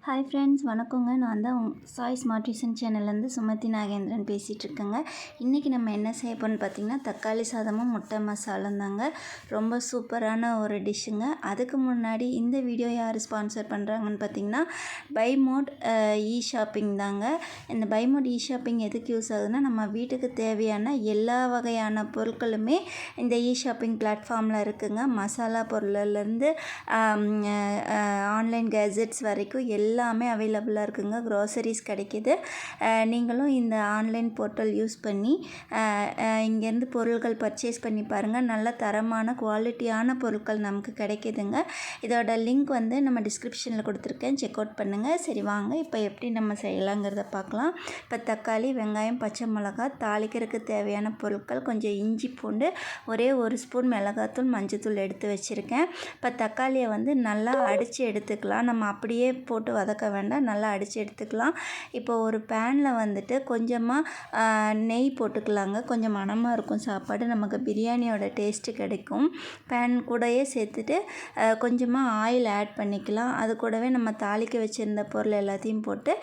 Hi friends, வணக்கங்க. நான் தான் சாய் ஸ்மார்ட் டியூஷன் சேனல்லேருந்து சுமதி நாகேந்திரன் பேசிகிட்ருக்கேங்க. இன்றைக்கி நம்ம என்ன செய்ய போகிறோம்னு பார்த்திங்கன்னா, தக்காளி சாதமும் முட்டை மசாலும் தாங்க. ரொம்ப சூப்பரான ஒரு டிஷ்ஷுங்க. அதுக்கு முன்னாடி இந்த வீடியோ யார் ஸ்பான்சர் பண்ணுறாங்கன்னு பார்த்திங்கன்னா, பை மோட் இ ஷாப்பிங் தாங்க. இந்த பை மோட் இ ஷாப்பிங் எதுக்கு யூஸ் ஆகுதுன்னா, நம்ம வீட்டுக்கு தேவையான எல்லா வகையான பொருட்களுமே இந்த இ ஷாப்பிங் பிளாட்ஃபார்மில் இருக்குதுங்க. மசாலா பொருள்லேருந்து ஆன்லைன் கேஜெட்ஸ் வரைக்கும் எல்லாமே அவைலபிளாக இருக்குங்க. க்ரோசரிஸ் கிடைக்கிது. நீங்களும் இந்த ஆன்லைன் போர்ட்டல் யூஸ் பண்ணி இங்கேருந்து பொருட்கள் பர்ச்சேஸ் பண்ணி பாருங்கள். நல்ல தரமான குவாலிட்டியான பொருட்கள் நமக்கு கிடைக்கிதுங்க. இதோட லிங்க் வந்து நம்ம டிஸ்கிரிப்ஷனில் கொடுத்துருக்கேன், செக் அவுட் பண்ணுங்கள். சரி வாங்க, இப்போ எப்படி நம்ம செய்யலாங்கிறத பார்க்கலாம். இப்போ தக்காளி, வெங்காயம், பச்சை மிளகாய், தாளிக்கிறதுக்கு தேவையான பொருட்கள், கொஞ்சம் இஞ்சி பூண்டு, ஒரே ஒரு ஸ்பூன் மிளகாத்தூள், மஞ்சத்தூள் எடுத்து வச்சுருக்கேன். இப்போ தக்காளியை வந்து நல்லா அடித்து எடுத்துக்கலாம். நம்ம அப்படியே போட்டு வதக்க வேண்டாம், நல்லா அடித்து எடுத்துக்கலாம். இப்போ ஒரு பேனில் வந்துட்டு கொஞ்சமாக நெய் போட்டுக்கலாங்க. கொஞ்சம் மணமாக இருக்கும் சாப்பாடு, நமக்கு பிரியாணியோட டேஸ்ட்டு கிடைக்கும். பேன் கூடயே சேர்த்துட்டு கொஞ்சமாக ஆயில் ஆட் பண்ணிக்கலாம். அது கூடவே நம்ம தாளிக்க வச்சுருந்த பொருள் எல்லாத்தையும் போட்டு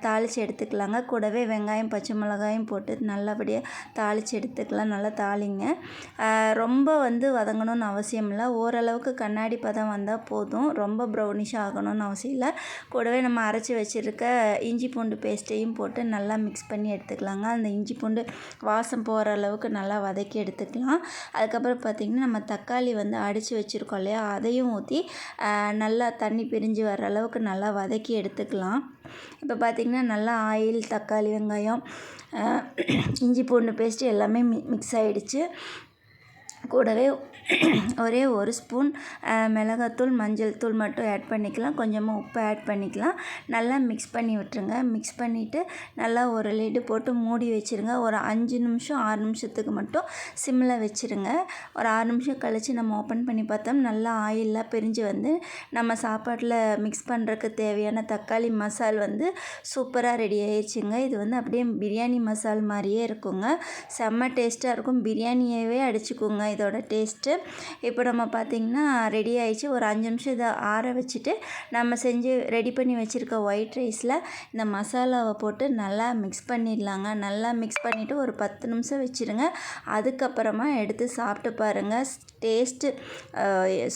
தாளித்து எடுத்துக்கலாங்க. கூடவே வெங்காயம், பச்சை மிளகாயும் போட்டு நல்லபடியாக தாளித்து எடுத்துக்கலாம். நல்லா தாளிங்க. ரொம்ப வந்து வதங்கணும்னு அவசியம் இல்லை. ஓரளவுக்கு கண்ணாடி பதம் வந்தால் போதும். ரொம்ப ப்ரௌனிஷ் ஆகணும்னு அவசியம் இல்லை. கூடவே நம்ம அரைச்சி வச்சுருக்க இஞ்சி பூண்டு பேஸ்ட்டையும் போட்டு நல்லா மிக்ஸ் பண்ணி எடுத்துக்கலாங்க. அந்த இஞ்சி பூண்டு வாசம் போகிற அளவுக்கு நல்லா வதக்கி எடுத்துக்கலாம். அதுக்கப்புறம் பார்த்திங்கன்னா, நம்ம தக்காளி வந்து அடித்து வச்சுருக்கோம் இல்லையா, அதையும் ஊற்றி நல்லா தண்ணி பிரிஞ்சு வர அளவுக்கு நல்லா வதக்கி எடுத்துக்கலாம். இப்போ பார்த்திங்கன்னா, நல்லா ஆயில், தக்காளி, வெங்காயம், இஞ்சி பூண்டு பேஸ்ட்டு எல்லாமே மிக்ஸ் ஆகிடுச்சு. கூடவே ஒரே ஒரு ஸ்பூன் மிளகாத்தூள், மஞ்சள் தூள் மட்டும் ஆட் பண்ணிக்கலாம். கொஞ்சமாக உப்பு ஆட் பண்ணிக்கலாம். நல்லா மிக்ஸ் பண்ணி விட்டுருங்க. மிக்ஸ் பண்ணிவிட்டு நல்லா ஒரு லிட்டு போட்டு மூடி வச்சுருங்க. ஒரு 5 நிமிஷம் 6 நிமிஷத்துக்கு மட்டும் சிம்மில் வச்சுருங்க. ஒரு 6 நிமிஷம் கழித்து நம்ம ஓப்பன் பண்ணி பார்த்தோம், நல்லா ஆயிலெலாம் பிரிஞ்சு வந்து நம்ம சாப்பாட்டில் மிக்ஸ் பண்ணுறதுக்கு தேவையான தக்காளி மசால் வந்து சூப்பராக ரெடி ஆயிடுச்சுங்க. இது வந்து அப்படியே பிரியாணி மசால் மாதிரியே இருக்குங்க. செம்ம டேஸ்ட்டாக இருக்கும். பிரியாணியவே அடிச்சுக்குங்க இதோட டேஸ்ட்டு. இப்போ நம்ம பார்த்திங்கன்னா ரெடி ஆகிடுச்சு. ஒரு 5 நிமிஷம் இதை ஆற வச்சுட்டு நம்ம செஞ்சு ரெடி பண்ணி வச்சுருக்க ஒயிட் ரைஸில் இந்த மசாலாவை போட்டு நல்லா மிக்ஸ் பண்ணிடலாங்க. நல்லா மிக்ஸ் பண்ணிவிட்டு ஒரு 10 நிமிஷம் வச்சுருங்க. அதுக்கப்புறமா எடுத்து சாப்பிட்டு பாருங்கள். டேஸ்ட்டு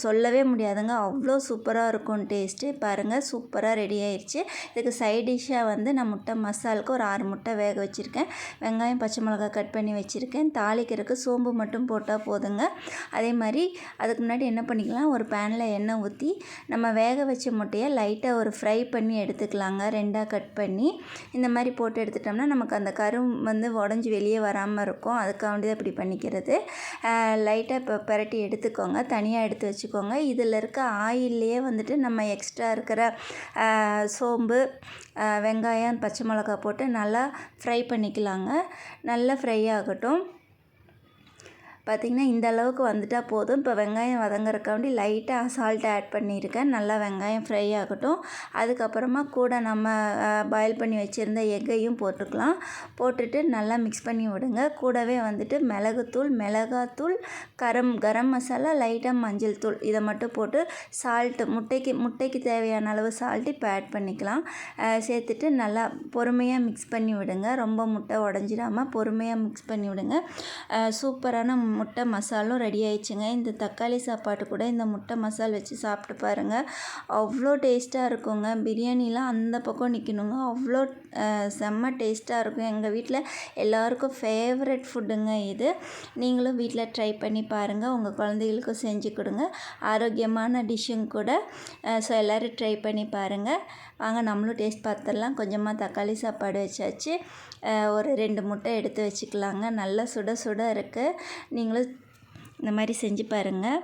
சொல்லவே முடியாதுங்க, அவ்வளோ சூப்பராக இருக்கும் டேஸ்ட்டு. பாருங்கள், சூப்பராக ரெடி ஆயிடுச்சு. இதுக்கு சைட் டிஷ்ஷாக வந்து நான் முட்டை மசாலுக்கு ஒரு 6 முட்டை வேக வச்சுருக்கேன். வெங்காயம், பச்சை மிளகாய் கட் பண்ணி வச்சுருக்கேன். தாளிக்கிறதுக்கு சோம்பு மட்டும் போட்டால் போதுங்க. அதே மாதிரி அதுக்கு முன்னாடி என்ன பண்ணிக்கலாம், ஒரு பேனில் எண்ணெய் ஊற்றி நம்ம வேக வச்ச முட்டையை லைட்டாக ஒரு ஃப்ரை பண்ணி எடுத்துக்கலாங்க. 2ஆக கட் பண்ணி இந்த மாதிரி போட்டு எடுத்துட்டோம்னா நமக்கு அந்த கரும் வந்து உடஞ்சி வெளியே வராமல் இருக்கும். அதுக்காண்டி தான் இப்படி பண்ணிக்கிறது. லைட்டாக இப்போ பரட்டி எடுத்துக்கோங்க, தனியாக எடுத்து வச்சுக்கோங்க. இதில் இருக்க ஆயில்லையே வந்துட்டு நம்ம எக்ஸ்ட்ரா இருக்கிற சோம்பு, வெங்காயம், பச்சை மிளகாய் போட்டு நல்லா ஃப்ரை பண்ணிக்கலாங்க. நல்லா ஃப்ரை ஆகட்டும். பார்த்திங்கன்னா இந்த அளவுக்கு வந்துட்டால் போதும். இப்போ வெங்காயம் வதங்குறக்காண்டி லைட்டாக சால்ட் ஆட் பண்ணியிருக்கேன். நல்லா வெங்காயம் ஃப்ரை ஆகட்டும். அதுக்கப்புறமா கூட நம்ம பாயில் பண்ணி வச்சுருந்த எக்கையும் போட்டுக்கலாம். போட்டுட்டு நல்லா மிக்ஸ் பண்ணி விடுங்க. கூடவே வந்துட்டு மிளகாத்தூள், கரம் மசாலா, லைட்டாக மஞ்சள் தூள், இதை மட்டும் போட்டு சால்ட்டு முட்டைக்கு தேவையான அளவு சால்ட்டு இப்போ ஆட் பண்ணிக்கலாம். சேர்த்துட்டு நல்லா பொறுமையாக மிக்ஸ் பண்ணி விடுங்க. ரொம்ப முட்டை உடஞ்சிடாமல் பொறுமையாக மிக்ஸ் பண்ணி விடுங்க. சூப்பரான முட்டை மசாலும் ரெடி ஆயிடுச்சுங்க. இந்த தக்காளி சாப்பாட்டு கூட இந்த முட்டை மசால் வச்சு சாப்பிட்டு பாருங்கள், அவ்வளோ டேஸ்ட்டாக இருக்குங்க. பிரியாணிலாம் அந்த பக்கம் நிற்கணுங்க, அவ்வளோ செம்ம டேஸ்ட்டாக இருக்கும். எங்கள் வீட்டில் எல்லாருக்கும் ஃபேவரட் ஃபுட்டுங்க இது. நீங்களும் வீட்டில் ட்ரை பண்ணி பாருங்கள். உங்கள் குழந்தைகளுக்கும் செஞ்சு கொடுங்க. ஆரோக்கியமான டிஷ்ஷும் கூட. ஸோ எல்லோரும் ட்ரை பண்ணி பாருங்கள். வாங்க நம்மளும் டேஸ்ட் பார்த்துடலாம். கொஞ்சமாக தக்காளி சாப்பாடு வச்சாச்சு. ஒரு 2 முட்டை எடுத்து வச்சுக்கலாங்க. நல்லா சுட சுட இருக்குது. நீங்களும் இந்த மாதிரி செஞ்சு பாருங்கள்.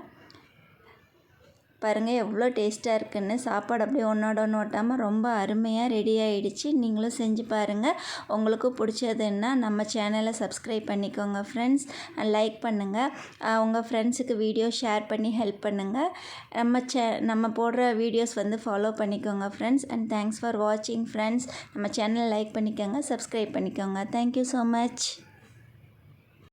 எவ்வளோ டேஸ்ட்டாக இருக்குன்னு. சாப்பாடு அப்படியே ஒன்றோட ஒன்று ஒட்டாமல் ரொம்ப அருமையாக ரெடி ஆகிடுச்சு. நீங்களும் செஞ்சு பாருங்கள். உங்களுக்கு பிடிச்சதுன்னா நம்ம சேனலை சப்ஸ்கிரைப் பண்ணிக்கோங்க ஃப்ரெண்ட்ஸ். லைக் பண்ணுங்கள். உங்கள் ஃப்ரெண்ட்ஸுக்கு வீடியோ ஷேர் பண்ணி ஹெல்ப் பண்ணுங்கள். நம்ம போடுற வீடியோஸ் வந்து ஃபாலோ பண்ணிக்கோங்க ஃப்ரெண்ட்ஸ். அண்ட் தேங்க்ஸ் ஃபார் வாட்சிங் ஃப்ரெண்ட்ஸ். நம்ம சேனலை லைக் பண்ணிக்கோங்க, சப்ஸ்கிரைப் பண்ணிக்கோங்க. Thank you so much.